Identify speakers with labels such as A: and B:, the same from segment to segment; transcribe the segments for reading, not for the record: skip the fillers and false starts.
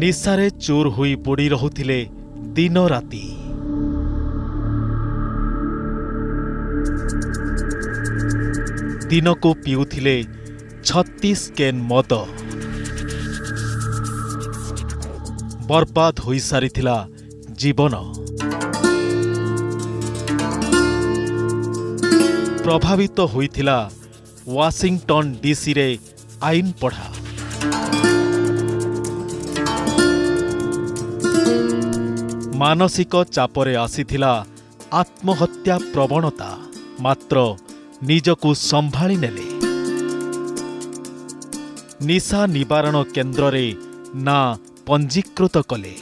A: निशारे चोर होई पड़ी रहुथिले दिन राति। दिन को पिउथिले 36 कैन मद। बर्बाद होई सारिथिला जीवन। प्रभावित होइथिला वाशिंगटन डीसी रे आईन पढ़ा। मानसिक चापरे आसीथिला आत्महत्या प्रवणता। मात्र निजकु संभाली नेले। निशा निवारण केन्द्र रे ना पंजीकृत कले।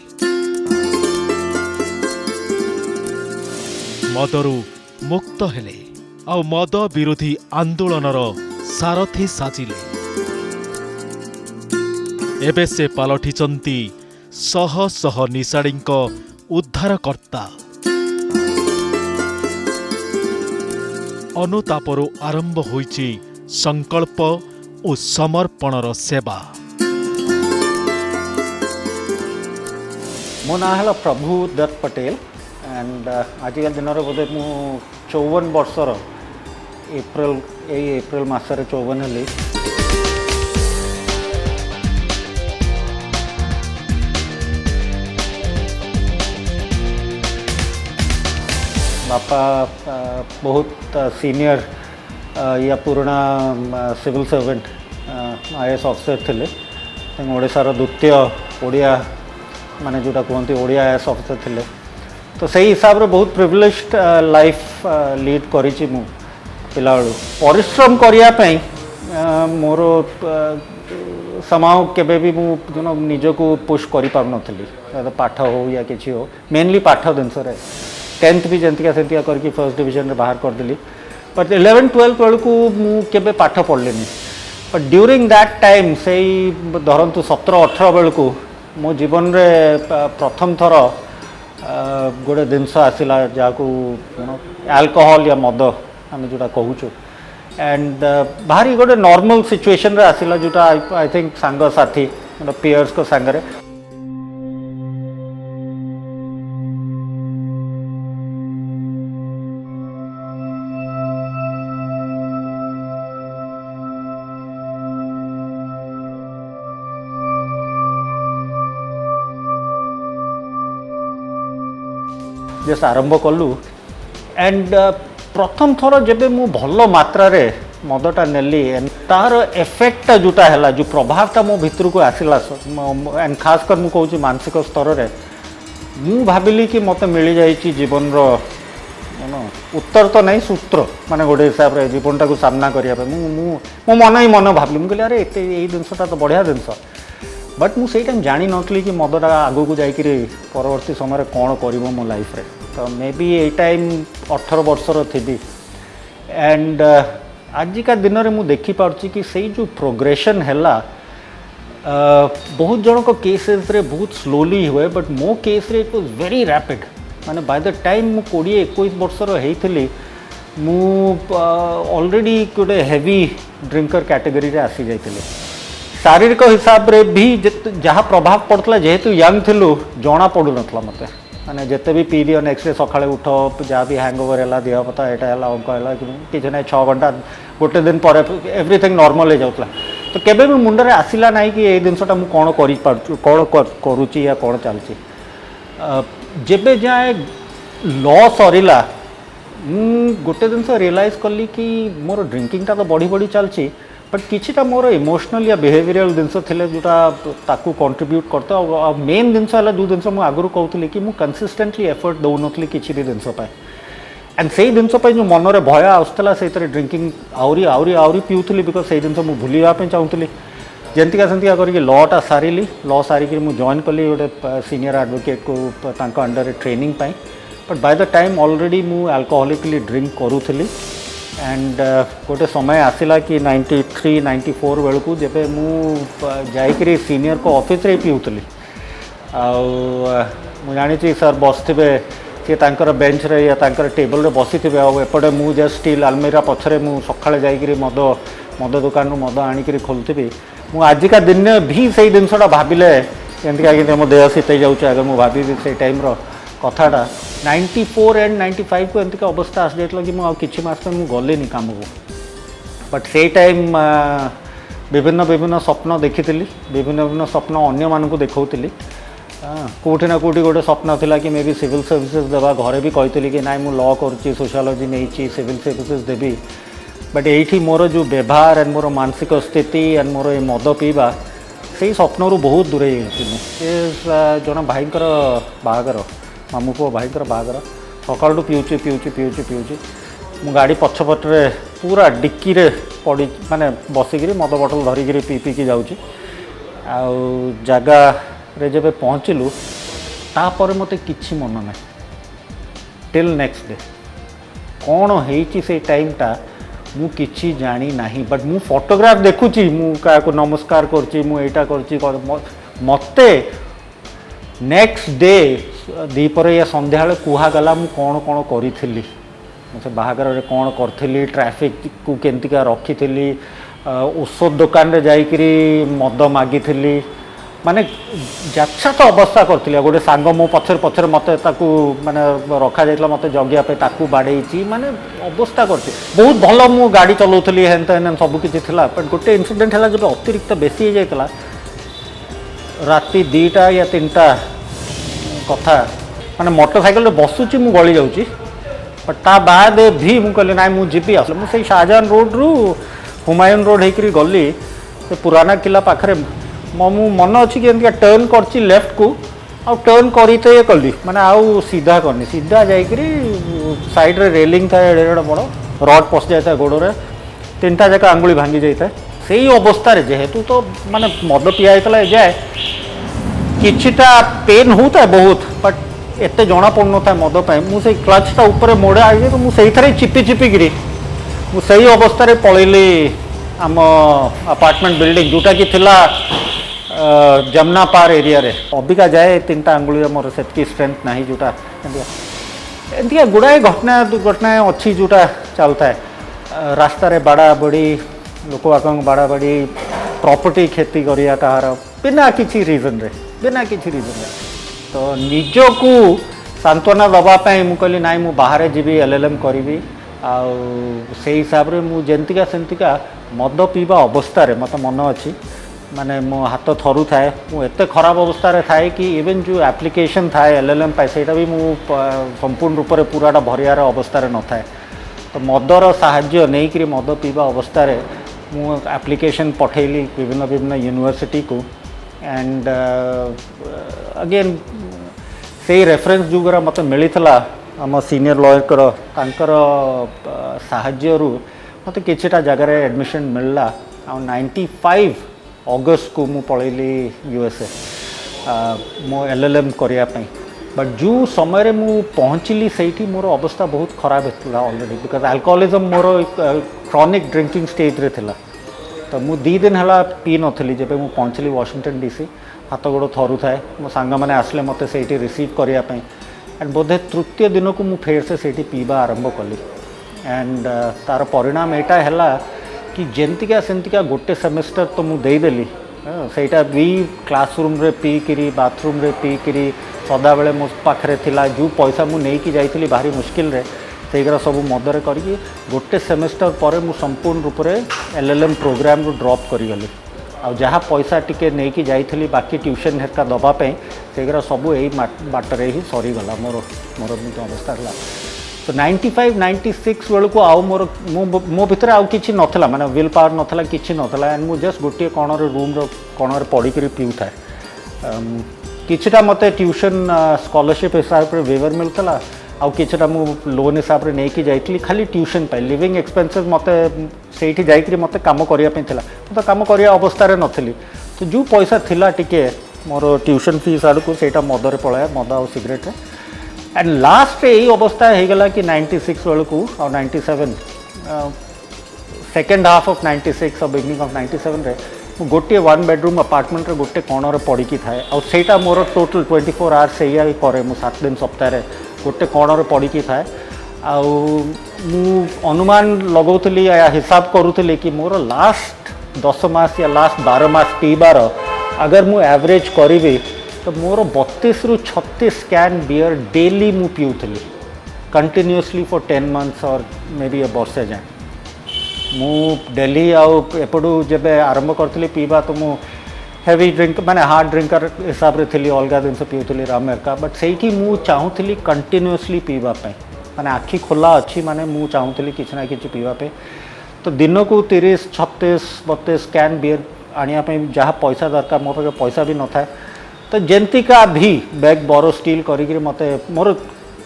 A: मदरु मुक्त हेले आ मद विरोधी आंदोलनर सारथी साजिले। एबे से पालटिचंती शह शह निशाड़ींक उद्धारकर्ता। अनुतापरू आरंभ होइछि संकल्प और समर्पणर सेवा।
B: मो ना है प्रभु दत्त पटेल एंड आजिकल दिन में बोधे मु 54 वर्षर एप्रिल मसरे 54 हेली। बापा बहुत सीनियर या पुराना सिविल सर्वेंट आईएएस ऑफिसर थिले। ओडिशार द्वितीय ओडिया माने जोटा कहते ओडिया आईएएस ऑफिसर थिले। तो सही हिसाब रे बहुत प्रिविलेज्ड लाइफ लीड करिछि मु पिला बेलू। परिश्रम करिया पई मोर समाव केबे भी मु जनो निजको पुश करि पार नथली। पाठ हो या किछि हो मेनली पाठ दिनस रे 10th भी जंतिका सेंतिका करके फर्स्ट डिवीजन रे बाहर कर दिली। बट 11 12 बेलू मु केबे पाठ पढ़लेनी। बट ड्यूरिंग दैट टाइम से धरतु 17 18 बेलू मो जीवन रे प्रथम थर गोटे जिनस आसला जहाँ अल्कोहल या मद आम जोटा कहूँ। एंड भारी गोटे नॉर्मल सिचुएशन रे आसला जोटा आई थिंक सांग साथी पीयर्स को सांगरे। जस्ट आरंभ कलु एंड प्रथम थर जब मु भल मात्रा रे मदटा नेली तार एफेक्ट जोटा है जो प्रभावटा मो भितर को आसला एंड खासकर मु कहूँ मानसिक स्तर रे मु भाविली कि मत मिल जाइए जीवन रो उत्तर तो नहीं सूत्र माने गोटे हिसाब रे जीवनटा को सामना करने मो मन ही मन भाविली मुझे अरे एत यही जिनसा तो बढ़िया जिनस। बट मु से टाइम जानी नथली कि मदटा आगो को जाइए परवर्ती समय कौन कर मो लाइफ रे। तो मे बी ए टाइम 18 वर्षर थी। एंड आजिका दिन में मुझे देखिपार्ची कि सही जो प्रोग्रेशन है बहुत जन को केसेस रे बहुत स्लोली हुए। बट मो केस रे इट वाज वेरी रैपिड। माने बाय द टाइम मु 20-21 वर्षर होइथिली मु ऑलरेडी गोटे हेवी ड्रिंकर कैटेगरी रे आसी जाइथिले। शारीरिक हिसाब रे भी जहाँ प्रभाव पड़ता जेहेतु यंग थिलु जना पड़ू नथला मते। माने जेते भी पी दियो नेक्स्ट डे सकाळे उठ जहाँ भी हैंगओवर है देह पता यहाँ है अंक है कि ना 6 घंटा गोटे दिन पर एवरीथिंग नॉर्मल हो जाता। तो केबे भी मुंडे आसला ना कि ये जिनसटा मुझे कौन करुच्ची या कौन चलती। जेबे जाए लॉ सरीला गोटे जिनस रियलाइज कली कि मोर ड्रिंकिंगटा तो बढ़ी बढ़ी चलती। बट किछिटा मोर इमोशनल या बिहेवियरल जिनस थिले जोटा ताकू कंट्रीब्यूट करता। मेन जिनस है जो जिनस मुझे आगुरी कहूली कि मुझे कंसिस्टेंटली एफर्ट दौनली किसी भी जिनस एंड से जिनस जो मन में भय आसला से ड्रिंकिंग आहरी आहरी आहरी पीऊली बिकज से जिनस मुझे भूलवाई चाहूली। जंतिका सेंतिका करके लॉटा सारिली। लॉ सारिक मुझे जॉइन कली गोटे सीनियर एडवोकेट को under training pi. But by the time already मुझे अल्कोहलिकली ड्रिंक करूली। एंड गोटे समय आसला कि 93-94 बेलू जब मुझे सीनियर को ऑफिस रे पीऊली। मु जानी सर बसवे सी बेंच रे या टेबल रे बसी थे एपटे मुझे जस्ट स्टील आलमीरा पछरे मु सकाळे जाइकरी मद दुकान मद आनिक खोलुथी। मु आजिका दिन भी से जिनसा भाविले एमती मो देह शीत जाऊँ अगर मुझे भावी से टाइम कथाटा 94 एंड 95 को एमती अवस्था आसी जाता कि मुझे किसी मस गली कम को बट से टाइम विभिन्न विभिन्न स्वप्न देखी विभिन्न विभिन्न स्वप्न अन्य मानक देखी कौटी ना कौटी गोटे स्वप्न थिला कि मे बी सिविल सर्विसेज देवा घरे भी कही कि ना मुझे लॉ करुच्ची सोशियोलॉजी नहीं सिविल सर्विसेज देवी बट ये मोर जो व्यवहार एंड मोर मानसिक स्थिति एंड मोर ये मद पीवा से स्वप्न रू बहुत दूरे जन भाई बाहागर मामू पुओ भाई बाहागर सकाल पीऊँ पीऊँ पीऊँ पीऊँ मु गाड़ी पछपटे पूरा डिक्की रे पड़ी माने बसिक मद बोतल धरिकी पी पीकी जाऊँगी जगह रे जब पहुँचलु तापर मत कि मन ना टिल नेक्स्ट डे कौन हो से टाइमटा मु किछि जानी नाही बट मु फोटोग्राफ देखुची मु का नमस्कार करची मु एटा करची मते नेक्स्ट डे दीपर या संध्या कहगला मु कौन कौन करी से बाहागर रे कौन करी ट्रैफिक को केमतिका रखी औषध दुकान रे जाइकरी मद मागी माने जाच्छा तो अवस्था करती गोटे सांग मो पछर पछर मत माने रखा जाइला मत जगिया पे ताकू बाड़े माने अवस्था करती बहुत भल मु गाड़ी चलाऊली हेन हेन सब किसी थिला बट गोटे इनसीडेंट है जब अतिरिक्त बेसी हो जाता राति 2टा या 3टा कथा माने मोटरसाइकिल बसुची मु गली जाऊँगी बट ता बाद भी मु कहली ना मुझे जीपी आस मुझे शाहजहान रोड रु हुमायून रोड होकर गली पुराना किला पाखे मु मन अच्छी कि एमती टर्न कर लेफ्ट को आउ टर्न करते ये कली माने आउ सीधा करनी सीधा जाकरी साइड रे रेलिंग था एड़े बड़ रड पशि जाए गोड़े 3टा जाक आंगुली भांगी जाए से अवस्था जेहेतु तो माने मद पिया जाए जाए किछिटा पेन होता है बहुत बट एत जना पड़ था मद मुझे क्लचटा ऊपर मोड़ा आई तो मुझे चिपी चिपिकी मुझे अवस्था पलैली आम अपार्टमेंट बिल्डिंग जोटा कि थिला जमुना पार एरिया रे अबिका जाए 3टा आंगुली मोर से स्ट्रेंथ ना जोटा एमती गुड़ाए घटना दुर्घटना अच्छी जोटा चलता है रास्ता रे बाड़ा बड़ी लोक बाक बाड़ा बड़ी प्रॉपर्टी खेती करिया कहार बिना किसी रीजन तो निजको सांत्वना दवापाई मु कहली ना मु बाहर जीवी एलएलएम करी से हिसाब रे मु जेंतिका सेंतिका मद पीवा अवस्था रे मत मन अच्छी माने मो हाथ थरु थाए मु एते खराब अवस्था रे थाए कि इवन जो एप्लिकेशन थाए एलएलएम पाए सेटा भी मु संपूर्ण रूप से पूराटा भरियार अवस्था रे न थाए तो मदर साहाय्य नहीं करी मद पीवा अवस्था रे मु एप्लिकेशन पठेली विभिन्न विभिन्न यूनिवर्सिटी को एंड अगेन से रेफरेंस जुगरा मत मिलता आम सीनियर लॉयर तांकर साहाय्य मत किछिटा जगह एडमिशन मिलला आ 95 अगस्त को मु पलैली यूएसए मो एलएलएम करने बट जो समय रे मु पहुँचली से मोर अवस्था बहुत खराब होता already because alcoholism more chronic drinking stage रे थिला तो मु 2 दिन है पी नी जब मु पहुँचली वाशिंगटन डीसी हाथ गोड़ थरु थाए मो सांग मैंने आसले मत से रिसीव करने एंड बोधे तृतीय दिन को मु फेर से पीवा आरंभ कली एंड तार परिणाम एटा है कि जेंतिका सेंतिका गोटे सेमेस्टर तो मु देदेली सेटा भी क्लासरूम रे पी करी बाथरूम रे पी करी सदा बेले मो पाखरे थिला जो पैसा मु नहीं कि जाइथिली भारी मुश्किल रे सेगरा सब मदरे करी गोटे सेमेस्टर पर मु संपूर्ण रूप से एलएलएम प्रोग्राम रू ड्रॉप करी गली आ जहाँ पैसा टिके नहीं कि जाइथिली बाकी ट्यूशन हेरका दबापी सेगरा सब यही बाटरे ही सरीगला मोर मोर अवस्था है तो 95 96 बेलू को आउ मोर मो भितर आउ किछि नथला माने विल पावर नथला किछि नथला एंड मु जस्ट गोटे कणर रूम रो कणर पड़ी करी पीउ था किछिटा मते ट्यूशन स्कॉलरशिप हिसाब से वेवर मिलता आउ किछिटा मु लोन हिसाब से नहीं कि जाइथिली खाली ट्यूशन पाई लिविंग एक्सपेंसेस मते सेठी जाइकरी मते काम करिया पे थिला तो काम करिया अवस्था रे नथली तो जो पैसा थिला टिके मोर ट्यूशन फीस आड़ को सेटा मदरे पळाया मद आ सिगरेट रे एंड लास्ट यही अवस्था होगला कि 96 बेलू को और 97 सेकेंड हाफ ऑफ 96 और बिगनिंग ऑफ 97 रे गोटे 1 बेडरूम अपार्टमेंट रे गोटे कणर पड़ी थाए और सेटा मोर टोटल 24 आवर्स से करे मु 7 दिन सप्ताह गोटे कणर पड़ी थाए अनुमान लगौली या हिसाब करुली कि मोर लास्ट 10 मास या लास्ट 12 मास पीबार अगर मु एवरेज करी तो मोर 32 रु 36 कैन बियर डेली मु पिउथली कंटिन्यूअसली फॉर 10 मंथ्स और मे बी ए वर्षे जाए मु डेली एपटू जब आरंभ करी पीवा तो मु हेवी ड्रिंक माने हार्ड ड्रिंकर हिसाब से थी अलग जिन पीऊली राम एका बट से मु चाहूली कंटिन्यूअसली पीवाई माने आखि खोला अच्छी माने मु चाहूली कि ना कि पीवाई तो दिन को 30 36 32 कैन बियर आने जहाँ पैसा दरकार मो पाखे पैसा भी न था तो जंतिका भी बैग बोरो स्टील करी मत मोर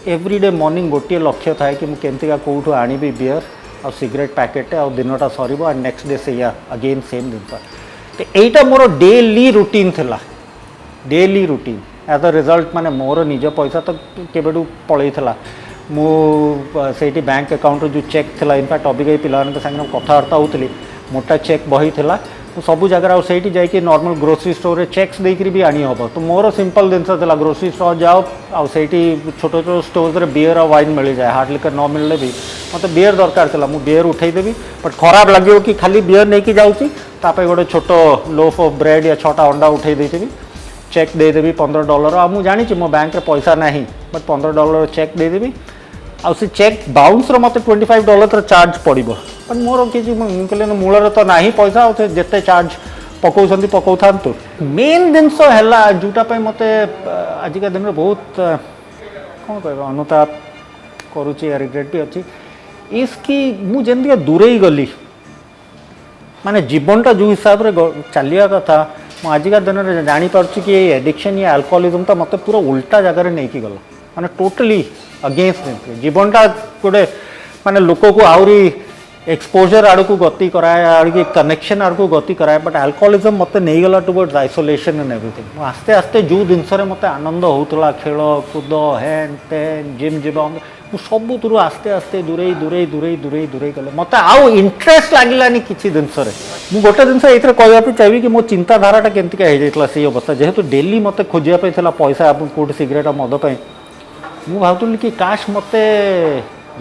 B: एवरीडे मॉर्निंग गोटे लक्ष्य थाए कि मुझे कौटू आनी बियर और सिगरेट पैकेट आ दिनटा सर और नेक्स्ट डे से अगेन सेम जिन तो यहीटा मोर डेली रूटीन थिला daily routine as a result माने मोर निज पैसा तो केबेडू पलैला मु सेठी बैंक अकाउंट जो चेक थिला इनफैक्ट अबिका पिलाने संगे कथबार्ता होती मोटा चेक बही थिला सबू जगह से जाकि नॉर्मल ग्रोसरी स्टोर रे चेक्स देकर भी आनी हम तो मोर सिंपल जिनस ग्रोसरी स्टोर जाओ आउ छोट छोट स्टोर्स रे बियर और वाइन मिल जाए हार्ड लिकर न मिलले भी मतलब बियर दरकार था मुझे बियर उठेदेवी बट खराब लगे कि खाली बियर नहीं जाऊँगी गोटे छोट लोफ ऑफ ब्रेड या 6टा अंडा उठे देदेवी चेक देदेवी $15 आ मुझे जानी मो बैंक रे पैसा ना बट $15 चेक देदेवी आ चेक बाउंस मत $25 चार्ज पड़ो बट मोर किसी कहले मूल तो ना पैसा जिते चार्ज पकाउछंती पकाउ थांतु मेन जिनस है जोटा मत आजिका दिन में बहुत कौन कह अनुताप करुच्ची रिग्रेट भी अच्छी इसकी मुझे दूरे गली माने जीवनटा जो हिसाब से चलिया कथा मुझे आजिका दिन में जानीपार्ची कि एडिक्शन या अल्कोहलिज्म तो मत पूरा उल्टा जगार नहीं गला माने टोटली अगेंस्ट जीवनटा गोटे माने लोक को आहरी एक्सपोजर आड़ को गति कराए आड़ कनेक्शन आड़ को गति कराए बट अल्कोहलिज्म मत नहीं गला टुवर्ड्स आइसोलेशन एंड एवरीथिंग आस्ते आस्ते जो जिनस मत आनंद होता खेल कूद हैन टेन जिम जीवा सबुत आस्ते आस्ते दूरे दूरे दूरे दूरे दूरे गले मत आउ इंटरेस्ट लगिलानी किसी जिनस मुझे गोटे जिनस ये कहवाई चाहिए कि मो चिंताधारा केमतिका हो जाता से अवस्था जेहेतु डेली मत खोजापी पैसा कौट सिगरेट मदपाई मुझे भावुली कि काश मत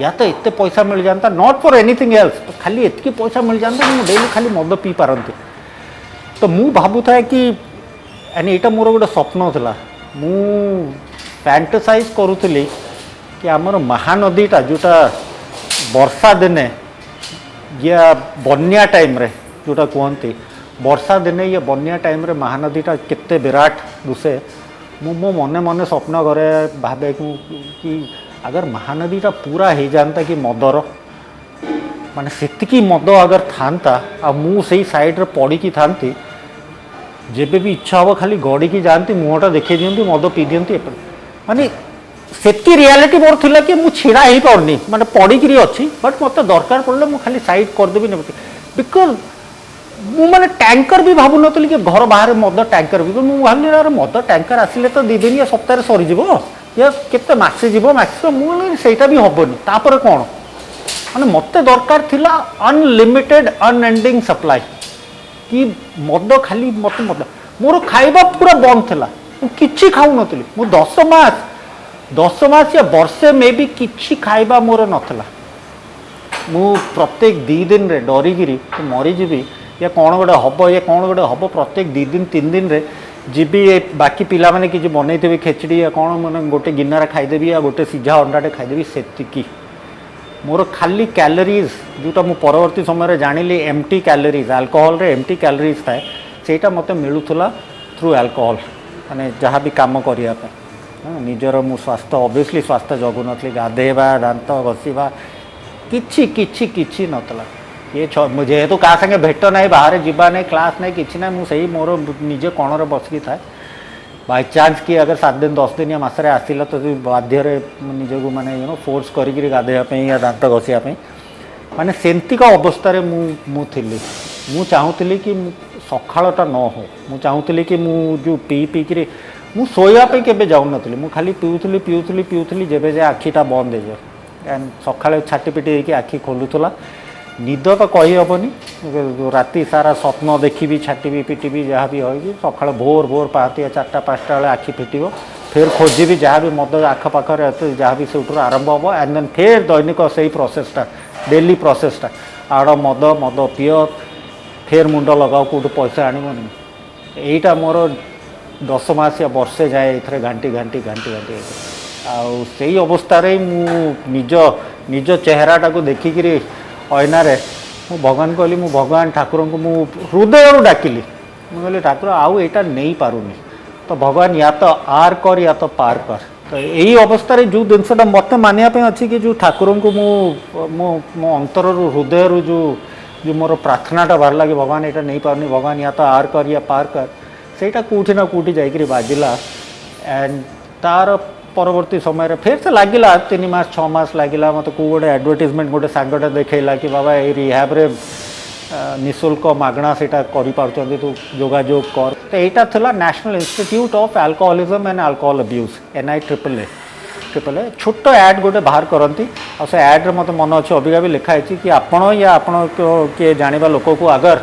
B: या तो इतने पैसा मिल जाता नॉट फॉर एनीथिंग एल्स तो खाली इतनी पैसा मिल जाता मुझे डेली खाली मद पी पारती तो मुझे भावुए कि यहाँ मोर गोटे स्वप्न था मु फैंटासाइज करुली कि आमर महानदीटा जोटा वर्षा दिने या बन्या टाइम रे जोटा कहते वर्षा दिने या बन्या टाइम रे महानदीटा केते विराट दुसे मो मने मने स्वप्न करे भावे कि अगर महानदीटा पूरा हो जाता कि मदर माने सेतिकी मद अगर था आ मु से साइड रे पड़ी की थांती जेबे भी इच्छा हो खाली गड़ी की जाती मुहटा देखी दिखती मद पी दिखती माने सेतकी रियालिटी मोर थिला कि मु छिड़ा ही पारनी माने पड़ी अच्छी बट मत दरकार पड़े मुझे खाली साइड करदेवी नहीं बिकज मु माने टैंकर भी भावु नी कि घर बाहर मद टैंकर भी मुझे भाविली यार मद टैंकर आसिले तो 2 दिन या सप्ताह सरीज या केते मासे जीव मैक्सिमम मुझे भी हेनी तापर कौन माने मत दरकार थिला अनलिमिटेड अनएंडिंग सप्लाई कि मद खाली मत मद मोर खाइबा पूरा बंद थिला किछि खाऊ नथली मु 10 मास या वर्षे में भी किछि खाइबा मोर नथला मु प्रत्येक 2 दिन रे डरिगिरी मरीजी या कौन गोटे हम या कौन गोटे हम प्रत्येक 2 दिन 3 दिन रे जीबी बाकी पिला माने कि बनई खेचड़ी या कौन मैंने गोटे गिनार खाईदेवी या गोटे सीझा अंडाटे खाईदेवी सेतिकी मोर खाली कैलोरीज जोटा मु परवर्ती समय जानिली एम्प्टी कैलोरीज अल्कोहल रे एम्प्टी कैलोरीज थाए सेटा मते मिलुथला थ्रू अल्कोहल माने जहाँ भी काम करिया निजर मु स्वास्थ्य ऑब्वियसली स्वास्थ्य जगु नथली गाधेबा दांत घसीबा किछि किछि किछि नतला ये जेहेतु क्या संगे भेट ना बाहर जीवा नहीं क्लास नहीं कि ना मुझे मोर निजे कणर बसिकी थाए बाय चान्स कि अगर 7 दिन 10 दिन या मसरे आसला तो बाध्य निजक माने फोर्स करी गाधेवाई या दांत घसीवाई माने सेमती का अवस्था मु चाहूली कि सकाळटा न हो मु चाहूली कि जो पी पीकि मु शोवाई के जाऊन मु खाली पीऊली पीऊली पीऊली जेबे जे आखिटा बंद हो जाए सकाଳେ छाटी पिटी होकर आखि खोलुला निद तो कही हेनी राति सारा स्वप्न देखी छाटी पिटी जहाँ भी होगी सका भोर भोर पाती 4टा 5टा बेले आखि फिटो फिर खोजी जहाँ भी मद आखपाखे जहाँ भी से आरंभ हम एंड देन फिर दैनिक से प्रोसेसटा डेली प्रोसेसटा आड़ मद मद पिय फिर मुंड लगाओ कौट पैसा आणवनी यहीटा मोर 10 मास या वर्षे जाए ये घाटी घाटी घाटी घाटी आई अवस्था निज निज चेहराटा को देखिक अयनार मु भगवान कहली मु भगवान ठाकुर को मु हृदय डाकिली मुझे ठाकुर आउ यहाँ नहीं पारुनी तो भगवान या तो आर कर या तो पार कर तो यही अवस्था जो जिनसा मत मानिया अच्छी कि जो ठाकुर को मो अंतर हृदय जो जो मोर प्रार्थनाटा बाहर कि भगवान यहाँ नहीं पारनी भगवान या तो आर कर या पार कर सेटा कौटी ना कौटी जाकि बाजिला एंड तार परवर्ती समय फिर से लगिला 3 मास 6 मास लगिला मत को गोटे एडवर्टाइजमेंट गोटे सांगटा देखला कि बाबा ये रिहाब रे निःशुल्क मागणा सेटा करि पारछन्ती तू जोगाजोग कर तो यहाँ था national institute of alcoholism and alcohol abuse NIAAA छोट एड गोटे बाहर करती और से एड मत मन अच्छे अबिका भी लिखाई कि आपण या आपण किए जाना लोक को अगर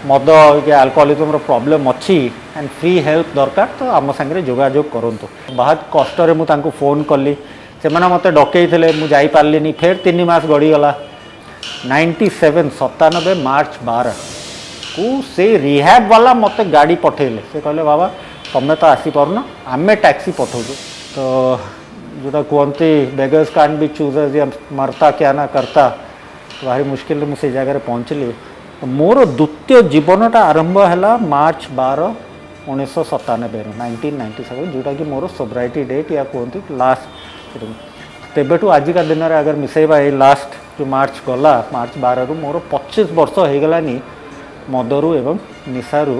B: मद या अल्कोहलिज्म प्रॉब्लम अच्छी एंड फ्री हेल्प दरकार तो आम सागर जोगाजोग करूँ बहुत कष्ट मुझे फोन कली से मत डकई मुझे पार्ली फिर 3 मास गड़ीगला 97 मार्च 12 को से रिहाब वाला मत गाड़ी पठेले से कहले बाबा तुम्हें तो आसीपार आम टैक्सी पठाऊ तो जोटा कहते बेगर्स कांट बी चूजर्स या मरता क्या ना करता तो भारी मुश्किल मुझे जगह पहुँचली तो मोर द्वितीय जीवनटा आरंभ है मार्च 12 1997 1997 जोटा कि मोर सोब्राइटी डेट या कहते लास्ट तेबेठू आजिका दिन में अगर मिसेबा ये लास्ट जो मार्च गला मार्च 12 रु मोर 25 वर्ष हो गलानी मदरू एवं निशारू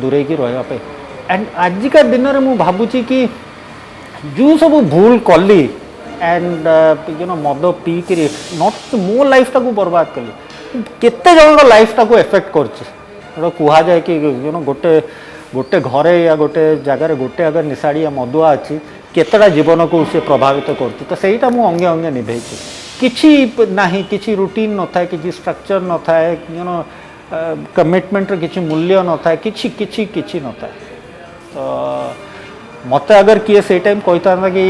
B: दूरे की रही एंड आजिका दिन में मुझे भावुची कि जो सब भूल कली एंड यू नो मद पीक नट मो लाइफटा को बर्बाद कली केते जन लाइफटा को एफेक्ट कर कह जाए कि यू नो गोटे गोटे घरे या गोटे जगार गोटे अगर निशाड़ी या मदुआ अच्छी केतटा जीवन को सी प्रभावित करती तो सहीटा मुझे अंगे अंगे निभे किसी ना कि रूटीन न था कि स्ट्रक्चर न था यू नो कमिटमेंट किसी मूल्य न था कि न था तो मत अगर किए से टाइम कही था कि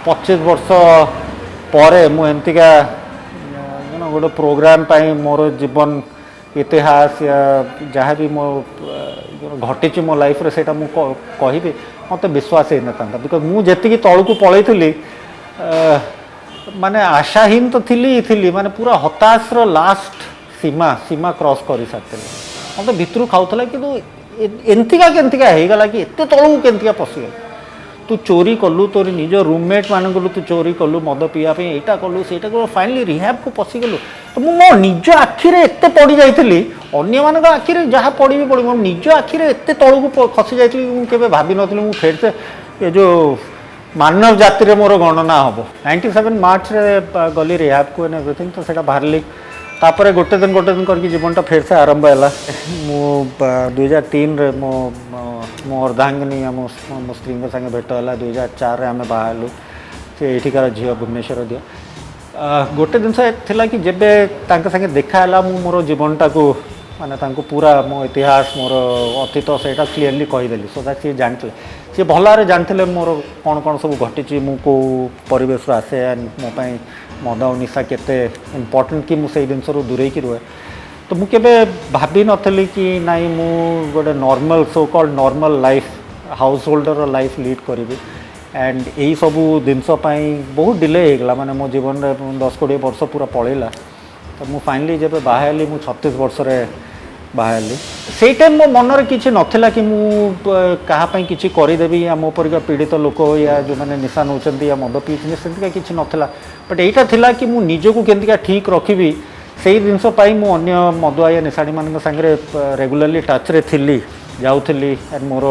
B: 25 वर्ष पर मुझा यू नो गोटे प्रोग्राम पाई मोर जीवन इतिहास या जहाँ भी मो घटी मो लाइफ रे सेटा मु कहि मत विश्वास ही ना बिकज मुझे तौक पलैली माने आशाहीन तो थी माने पूरा हताश लास्ट सीमा सीमा क्रॉस कर सारी मत भितर खाऊला कि एंतिका केंतिका होगला कि एत तौक केंतिका पशिगला तू चोरी कलु तोर निज रूममेट मान तू चोरी कलु मद पीवाई यहाँ कलु से फाइनली रिहाब को पशिगलु तो मो निज आखिरे एत पड़ जाइली अन्य आखिरे जहाँ पड़ी भी पड़ निज आखिरे एत तौक खसी जाइली केवे भाभी नी फिर से ये जो मानव जाति रे मोर गणना हम 97 मार्च रे गली रिहाब को एंड एवरीथिंग तो सेटा बाहरली तापर गोटे दिन करके जीवनटा फिर से आरंभ है मु 2003 रे मो अर्धांगिनी मो स्त्री संगे भेट है 2004 आम बाहर से एठिकार झील भुवनेश्वर दिया गोटे जिनस कि जेबे संगे देखाला मोर जीवनटा को माने पूरा मो इतिहास मोर अतीत से क्लीयरली कहीदेली सो दैट सी जानते सी भल भाव जानते मोर कौन कौन सब घटी मु को परिवेश आसे एंड मोपाई मद और निशा केते इम्पोर्टेंट कि मुझे जिन दूरे की रुए तो मुझे भाभी नी कि नाई मु गोटे normal so called normal life house holder life lead करी एंड यही सबू जिनस बहुत डिले होगा माने मो जीवन में 10-20 वर्ष पूरा पलैला तो मुझे फाइनली जब बाहर मु 36 वर्ष बाहर से टाइम मो मनरे किसी नाला कि मुझे किसी करदेवी या मो परिका पीड़ित लोक या जो मैंने निशा नौ या मद पी से किसी नाला बट यहाँ था कि मुझे निजक केमती ठीक रखी से जिनस मुझे मदुआ या निशाणी मान सागर रेगुलाली टच रे थी जाऊली एंड मोर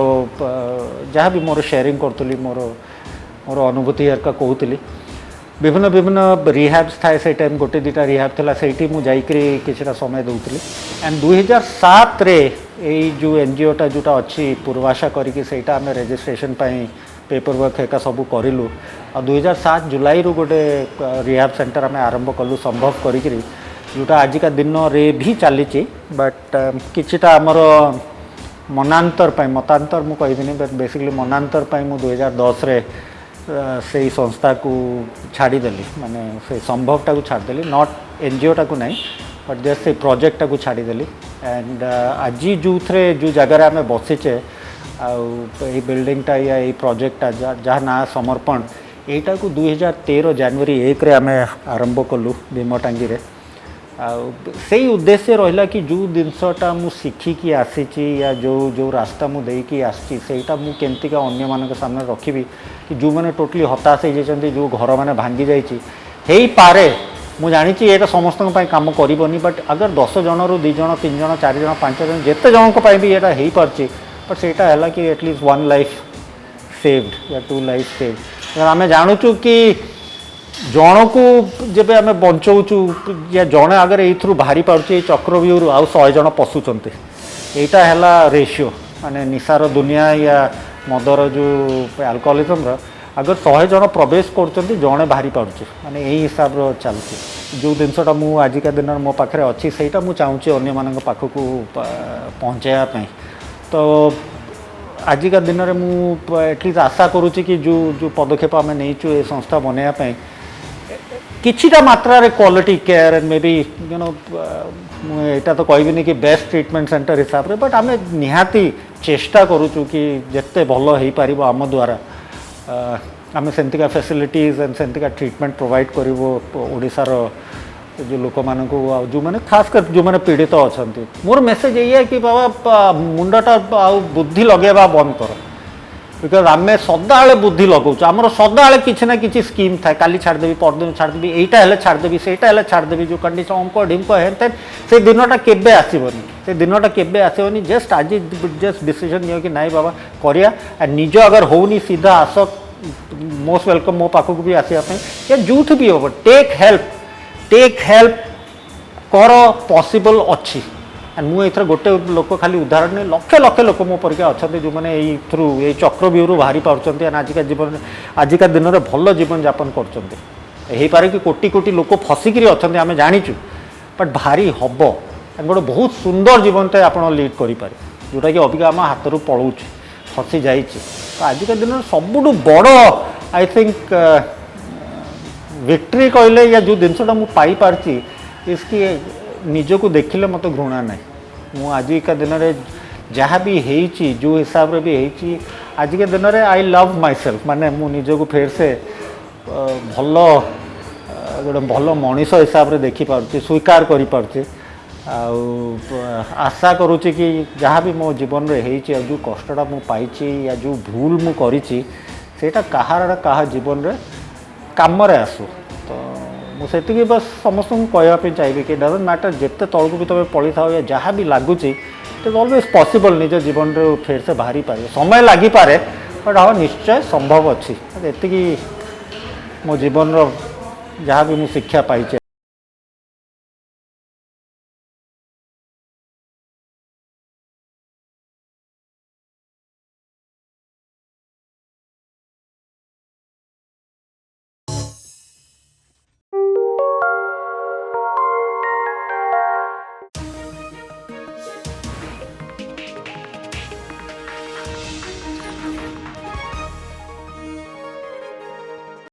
B: जहाँ भी मोर शेयरिंग करी मोर मोर अनुभूति हरका कहूली विभिन्न विभिन्न रिहाब्स थाए से टाइम गोटे 2टा रिहाब था से मुझे किसी समय दूसरी एंड 2007 रे यही जो एनजीओटा जोटा अच्छी पूर्वाशा करके आम रेजिस्ट्रेशन पेपर वर्क एका सब करूँ और 2007 जुलाई रू गोटे रिहाब सेंटर आम आरंभ कलु संभव करी जोटा आजिका दिन रे भी चली बट किछिटा आमर मनांतर मतांतर मु कहिबिनी बट बेसिकली मनांतर मु 2010 रे से संस्था को छाड़ीदेली माने से संभवटा को छाड़देली नॉट एनजीओटा को नहीं बट जस्ट से प्रोजेक्टा को छाड़ीदेली एंड आज जो जगह आम बसीचे आई बिल्डिंगटा या ये प्रोजेक्टा जहाँ ना समर्पण यहीटा को 2013 जनवरी 1 रे आम आरंभ कलु भीमटांगी रे से उद्देश्य रहा कि जो जिनसटा मु शिखिकी आसी या जो जो रास्ता मु देकी आसी सेटा मु केमतिका अन्य मानक सामने रखी कि जो मैंने टोटली हताश हो जाती जो घर मैंने भांगी जाई पारे मु जानी ये समस्त काम करनी बट अगर 10 जन रु 2 जन 3 जन 4 जन 5 जन जिते जन को भी ये हो पार्ची बट सेटा है कि एटलिस्ट 1 लाइफ सेव्ड या 2 लाइफ सेव्ड आम जानूचु कि जन को जब आम बचाऊचु या जड़े अगर ये बाहरी पार्टी चक्रव्यूह आउ 100 जन पशुंट यहाँ है रेशियो माने निशार दुनिया या मदर जो अल्कोहलिज्म अगर 100 जन प्रवेश कर जड़े बाहरी पार्टी माने यही हिसाब चलती जो जिनसटा मु आजिका दिन मो पाखे अच्छी से चाहूँगी अन्य मान पाखक पहुँचापी तो आजिका दिन में एटलिस्ट आशा करुच्ची कि जो जो पदक्षेप आम नहीं ये संस्था बनवाई किछिटा मात्रा रे quality care and may be you know यहाँ तो कहबिनी कि बेस्ट ट्रीटमेंट सेंटर हिसाब से बट आम निहाती चेष्टा करुचु कि जिते भल हो पार आम द्वारा आम सेमतिका फैसिलिटीज एंड सेमतिका ट्रीटमेंट प्रोवाइड करोड़ार जो लोक मान जो मैंने खास कर जो मैंने पीड़ित अच्छा मोर मेसेज यही है कि बाबा मुंडटा बुद्धि लगेवा बंद कर बिकज आम सदा बुद्धि लगाऊँ आमर सदा किसी ना कि स्कीम था काली छाड़देवी परदिन छाड़देवी यहीटा है छाड़देवी सेटा छाड़देवी जो कंडीशन अमक ढिमक हेन से दिनटा केबे आसबनी से दिनटा केबे आसबनी जस्ट आज जस्ट डिसीजन नियो कि नाई बाबा करिया निज अगर होनी सीधा आस मोस्ट वेलकम मो पाखक भी आसापी या जूठ भी हम टेक हेल्प कर पॉसिबल अच्छी एंड मुझे गोटे लोक खाली उदाहरण नहीं लक्ष लक्ष लोक मो पर अच्छा जो मैंने थ्रू ये चक्रव्यूह बाहरी पार्टी आजिका जीवन आजिका दिन में भल जीवन यापन कर कि कोटी कोटी लोक फसिकी अच्छा आम जाचु बट भारी हम गोटे बहुत सुंदर जीवनटे आप लीड करें जोटा कि अबिका आम हाथ रू पलाऊ फसी जा तो आजिका दिन में सबुठ बड़ आई थिंक विक्ट्री कहले या जो जिनसटा मुझे पाई पार्ची इसकी निजको देखिले मत घृणा ना मु आजिका दिन में जहाँ भी होती जो हिसाब रे भी होती आज के दिन में आई लव माई सेल्फ माने मु निजको फेर से भल गोटे भल मनीष हिसाब से देखिपे स्वीकार कर आशा करुच्ची कि जहाँ भी मो जीवन में होती जो कष्टा मु पाई या जो भूल मु करी सेटा कहार कहा जीवन में काम आसू तो मुझे बस समस्त कहवाई चाहिए कि डजंट मैटर जिते तौक भी तुम पड़ी था या जहाँ भी लगुच इट इज ऑलवेज पॉसिबल निज जीवन में फेर से बाहरी पारे समय लगी पारे बट हाँ निश्चय संभव अच्छी ये मो जीवन जहाँ भी मुझे शिक्षा पाई